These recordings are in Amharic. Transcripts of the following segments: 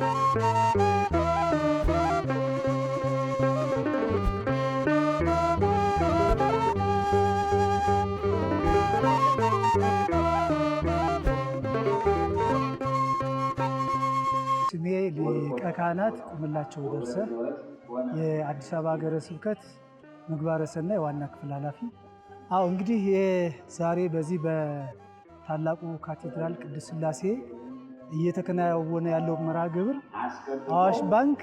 ስሜ ሊቀ ካህናት ቁምላቸው ደርሰ የአዲስ አበባ ሀገረ ስብከት ምግባረ ሰናይ ዋና ክፍል ኃላፊ። እንግዲህ ዛሬ በዚህ በታላቁ ካቴድራል ቅድስት ሥላሴ እየተከናወነ ያለው መርሃ ግብር አዋሽ ባንክ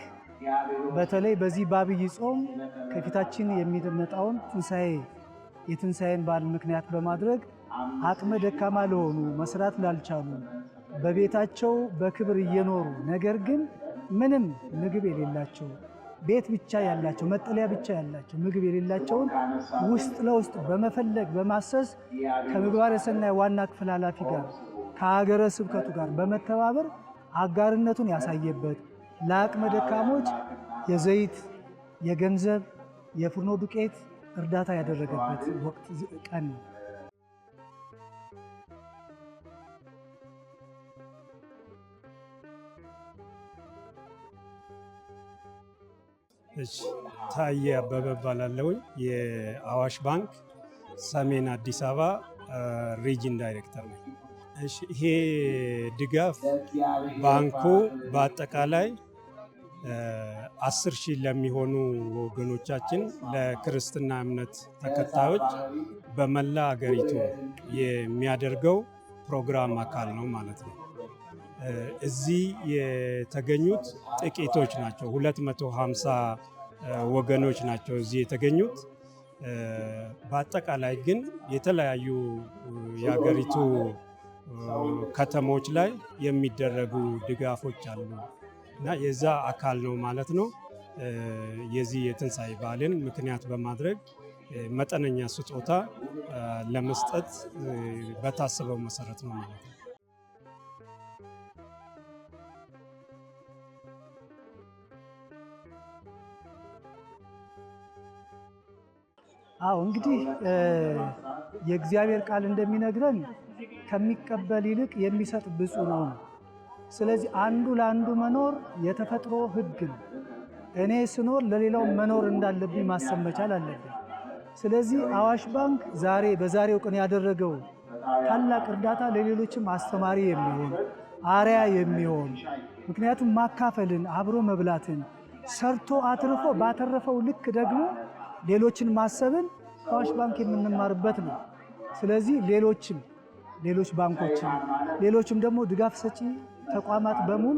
በተለይ በዚህ በዐቢይ ጾም ከፊታችን የሚመጣውን የትንሣኤን በዓል ምክንያት በማድረግ አቅመ ደካማ ለሆኑ መስራት ላልቻሉ በቤታቸው በክብር እየኖሩ ነገር ግን ምንም ምግብ የሌላቸው ቤት ብቻ ያላቸው መጠለያ ብቻ ያላቸው ምግብ የሌላቸውን ውስጥ ለውስጥ በመፈለግ በማሰስ ከምግባረ ሰናይ ዋና ክፍል ኃላፊ ጋር ከሀገረ ስብከቱ ጋር በመተባበር አጋርነቱን ያሳየበት ለአቅመ ደካሞች የዘይት፣ የገንዘብ፣ የፍርኖ ዱቄት እርዳታ ያደረገበት ወቅት ቀን ነው። ታዬ አበበ እባላለሁ። የአዋሽ ባንክ ሰሜን አዲስ አበባ ሪጅን ዳይሬክተር ነኝ። ይሄ ድጋፍ ባንኩ በአጠቃላይ 10,000 ለሚሆኑ ወገኖቻችን ለክርስትና እምነት ተከታዮች በመላ አገሪቱ የሚያደርገው ፕሮግራም አካል ነው ማለት ነው። እዚህ የተገኙት ጥቂቶች ናቸው። 250 ወገኖች ናቸው እዚህ የተገኙት። በአጠቃላይ ግን የተለያዩ የሀገሪቱ ከተሞች ላይ የሚደረጉ ድጋፎች አሉ እና የዛ አካል ነው ማለት ነው። የዚህ የትንሣኤ በዓልን ምክንያት በማድረግ መጠነኛ ስጦታ ለመስጠት በታሰበው መሰረት ነው ማለት ነው። እንግዲህ የእግዚአብሔር ቃል እንደሚነግረን ከሚቀበል ይልቅ የሚሰጥ ብፁዕ ነው። ስለዚህ አንዱ ለአንዱ መኖር የተፈጥሮ ሕግ ነው። እኔ ስኖር ለሌላው መኖር እንዳለብኝ ማሰብ መቻል አለብኝ። ስለዚህ አዋሽ ባንክ በዛሬው ቀን ያደረገው ታላቅ እርዳታ ለሌሎችም አስተማሪ የሚሆን አርአያ የሚሆን ምክንያቱም ማካፈልን፣ አብሮ መብላትን፣ ሰርቶ አትርፎ ባተረፈው ልክ ደግሞ ሌሎችን ማሰብን ከአዋሽ ባንክ የምንማርበት ነው። ስለዚህ ሌሎች ባንኮችን ሌሎችም ደግሞ ድጋፍ ሰጪ ተቋማት በሙሉ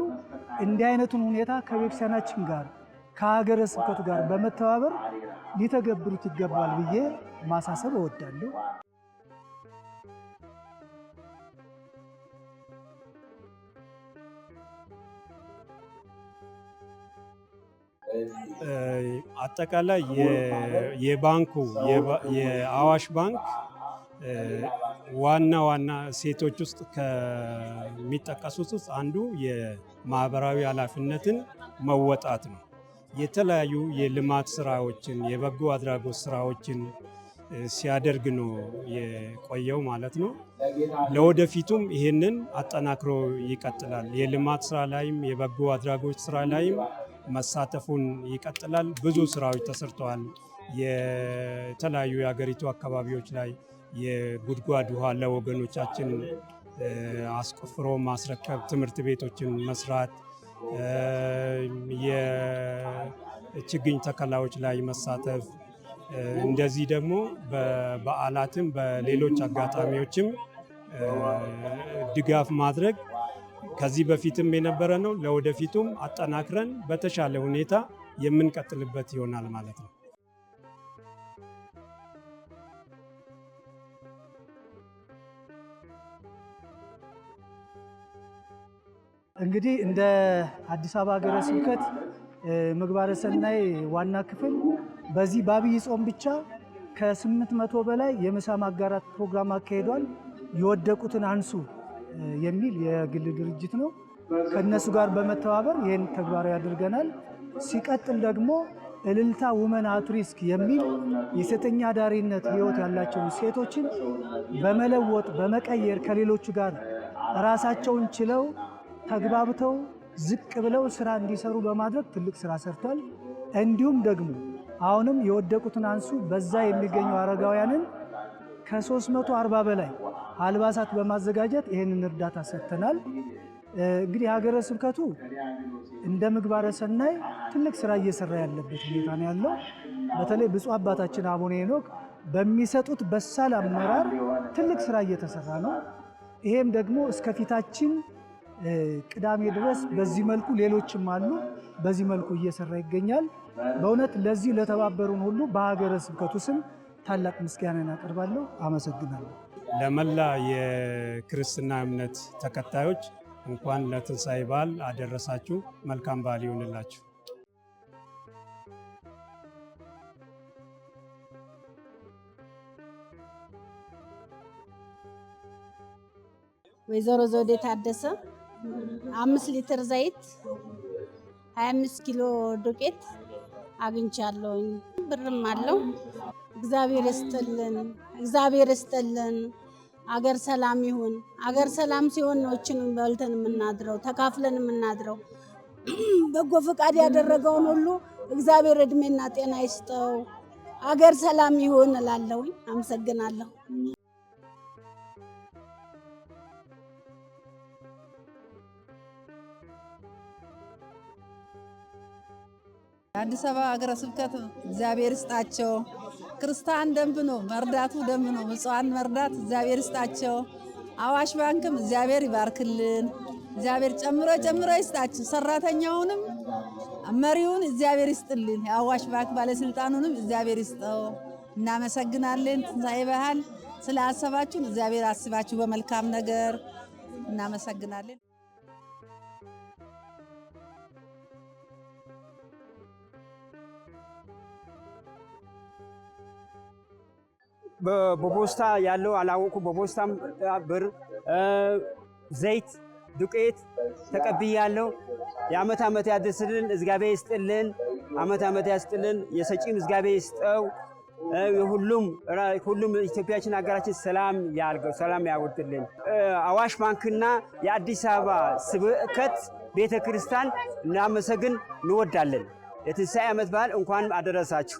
እንዲህ አይነቱን ሁኔታ ከቤተክርስቲያናችን ጋር ከሀገረ ስብከቱ ጋር በመተባበር ሊተገብሩት ይገባል ብዬ ማሳሰብ እወዳለሁ። አጠቃላይ የባንኩ የአዋሽ ባንክ ዋና እሴቶች ውስጥ ከሚጠቀሱት ውስጥ አንዱ የማህበራዊ ኃላፊነትን መወጣት ነው። የተለያዩ የልማት ስራዎችን፣ የበጎ አድራጎት ስራዎችን ሲያደርግ ነው የቆየው ማለት ነው። ለወደፊቱም ይህንን አጠናክሮ ይቀጥላል። የልማት ስራ ላይም የበጎ አድራጎት ስራ ላይም መሳተፉን ይቀጥላል። ብዙ ስራዎች ተሰርተዋል። የተለያዩ የሀገሪቱ አካባቢዎች ላይ የጉድጓድ ውሃ ለወገኖቻችን አስቆፍሮ ማስረከብ፣ ትምህርት ቤቶችን መስራት፣ የችግኝ ተከላዎች ላይ መሳተፍ፣ እንደዚህ ደግሞ በበዓላትም በሌሎች አጋጣሚዎችም ድጋፍ ማድረግ ከዚህ በፊትም የነበረ ነው። ለወደፊቱም አጠናክረን በተሻለ ሁኔታ የምንቀጥልበት ይሆናል ማለት ነው። እንግዲህ እንደ አዲስ አበባ ሀገረ ስብከት ምግባረ ሰናይ ዋና ክፍል በዚህ በዐቢይ ጾም ብቻ ከ800 በላይ የምሳ ማጋራት ፕሮግራም አካሂዷል። የወደቁትን አንሱ የሚል የግል ድርጅት ነው። ከነሱ ጋር በመተባበር ይህን ተግባራዊ አድርገናል። ሲቀጥል ደግሞ እልልታ ውመን አት ሪስክ የሚል የሴተኛ አዳሪነት ህይወት ያላቸውን ሴቶችን በመለወጥ በመቀየር ከሌሎቹ ጋር ራሳቸውን ችለው ተግባብተው ዝቅ ብለው ስራ እንዲሰሩ በማድረግ ትልቅ ስራ ሰርቷል። እንዲሁም ደግሞ አሁንም የወደቁትን አንሱ በዛ የሚገኙ አረጋውያንን ከ340 በላይ አልባሳት በማዘጋጀት ይህንን እርዳታ ሰጥተናል። እንግዲህ ሀገረ ስብከቱ እንደ ምግባረ ሰናይ ትልቅ ስራ እየሰራ ያለበት ሁኔታ ነው ያለው። በተለይ ብፁዕ አባታችን አቡነ ሄኖክ በሚሰጡት በሳል አመራር ትልቅ ስራ እየተሰራ ነው። ይሄም ደግሞ እስከፊታችን ቅዳሜ ድረስ በዚህ መልኩ ሌሎችም አሉ፣ በዚህ መልኩ እየሰራ ይገኛል። በእውነት ለዚህ ለተባበሩን ሁሉ በሀገረ ስብከቱ ስም ታላቅ ምስጋና አቀርባለሁ። አመሰግናለሁ። ለመላ የክርስትና እምነት ተከታዮች እንኳን ለትንሣኤ በዓል አደረሳችሁ። መልካም በዓል ይሁንላችሁ። ወይዘሮ ዘውዴ ታደሰ 5 ሊትር ዘይት 25 ኪሎ ዱቄት አግኝቻለሁ። ብርም አለው። እግዚአብሔር ይስጥልን፣ እግዚአብሔር ይስጥልን። አገር ሰላም ይሁን። አገር ሰላም ሲሆን ነው እችንን በልተን የምናድረው ተካፍለን የምናድረው። በጎ ፈቃድ ያደረገውን ሁሉ እግዚአብሔር እድሜና ጤና ይስጠው። አገር ሰላም ይሁን እላለሁ። አመሰግናለሁ። አዲስ አበባ ሀገረ ስብከት እግዚአብሔር ይስጣቸው። ክርስቲያን ደንብ ነው፣ መርዳቱ ደንብ ነው። ምጽዋን መርዳት እግዚአብሔር ይስጣቸው። አዋሽ ባንክም እግዚአብሔር ይባርክልን። እግዚአብሔር ጨምሮ ይስጣችሁ። ሰራተኛውንም መሪውን እግዚአብሔር ይስጥልን። የአዋሽ ባንክ ባለስልጣኑንም እግዚአብሔር ይስጠው። እናመሰግናለን። ትንሣኤ በዓል ስላሰባችሁን እግዚአብሔር አስባችሁ በመልካም ነገር እናመሰግናለን። በፖስታ ያለው አላወቁ። በፖስታም ብር፣ ዘይት፣ ዱቄት ተቀብያለሁ። የዓመት ዓመት ያድርስልን፣ እግዚአብሔር ይስጥልን። ዓመት ዓመት ያስጥልን። የሰጪም እግዚአብሔር ይስጠው። ሁሉም ኢትዮጵያችን ሀገራችን ሰላም ያርገው፣ ሰላም ያወርድልን። አዋሽ ባንክና የአዲስ አበባ ስብከት ቤተክርስቲያን እናመሰግን እንወዳለን። የትንሣኤ ዓመት በዓል እንኳን አደረሳችሁ።